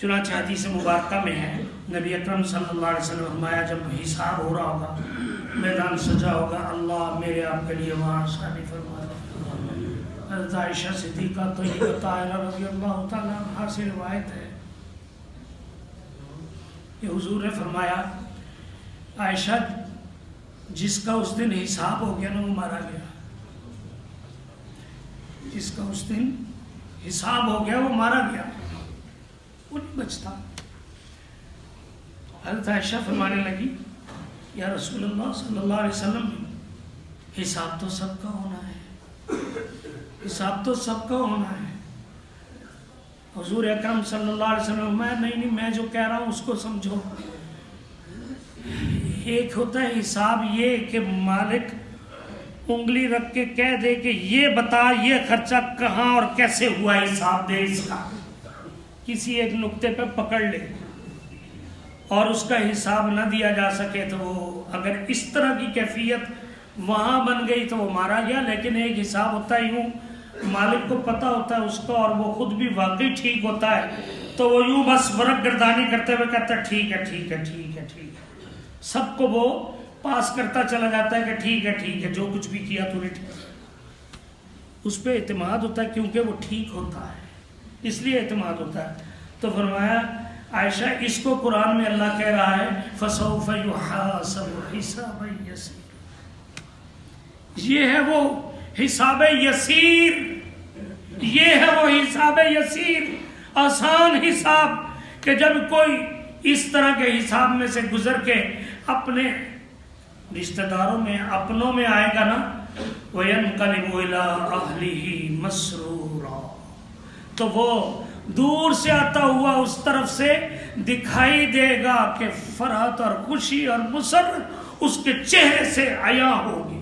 چنانچہ حدیث مبارکہ میں ہے نبی اکرم صلی اللہ علیہ وسلم فرمایا جب حساب ہو رہا ہوگا، میدان سجا ہوگا، اللہ میرے آپ کے لیے وہاں آسانی فرما دے۔ حضرت عائشہ صدیقہ طیبہ طاہرہ رضی اللہ تعالیٰ عنہا سے روایت ہے کہ حضور نے فرمایا عائشہ جس کا اس دن حساب ہو گیا نا وہ مارا گیا، جس کا اس دن حساب ہو گیا وہ مارا گیا، وہ نہیں بچتا۔ حضرت عائشہ فرمانے لگی یا رسول اللہ صلی اللہ علیہ وسلم حساب تو سب کا ہونا ہے، حساب تو سب کا ہونا ہے۔ حضور اکرم صلی اللہ علیہ وسلم نہیں میں جو کہہ رہا ہوں اس کو سمجھو۔ ایک ہوتا ہے حساب یہ کہ مالک انگلی رکھ کے کہہ دے کہ یہ بتا یہ خرچہ کہاں اور کیسے ہوا، حساب دے اس کا، کسی ایک نقطے پہ پکڑ لے اور اس کا حساب نہ دیا جا سکے تو وہ اگر اس طرح کی کیفیت وہاں بن گئی تو وہ مارا گیا۔ لیکن ایک حساب ہوتا ہے یوں مالک کو پتہ ہوتا ہے اس کا اور وہ خود بھی واقعی ٹھیک ہوتا ہے تو وہ یوں بس ورق گردانی کرتے ہوئے کہتا ہے ٹھیک ہے ٹھیک ہے ٹھیک ہے ٹھیک ہے، سب کو وہ پاس کرتا چلا جاتا ہے کہ ٹھیک ہے ٹھیک ہے، جو کچھ بھی کیا تو نے ٹھیک، اس پہ اعتماد ہوتا ہے کیونکہ وہ ٹھیک ہوتا ہے، اس لیے اعتماد ہوتا ہے۔ تو فرمایا عائشہ اس کو قرآن میں اللہ کہہ رہا ہے فَسَوْفَ يُحَاسَبُ حِسَابًا يَسِيرًا، یہ ہے وہ حساب یسیر، یہ ہے وہ حساب یسیر، آسان حساب کہ جب کوئی اس طرح کے حساب میں سے گزر کے اپنے رشتہ داروں میں اپنوں میں آئے گا نا وَيَنْقَلِبُ إِلَىٰ أَهْلِهِ مَسْرُورًا، تو وہ دور سے آتا ہوا اس طرف سے دکھائی دے گا کہ فرحت اور خوشی اور مسرت اس کے چہرے سے عیاں ہوگی۔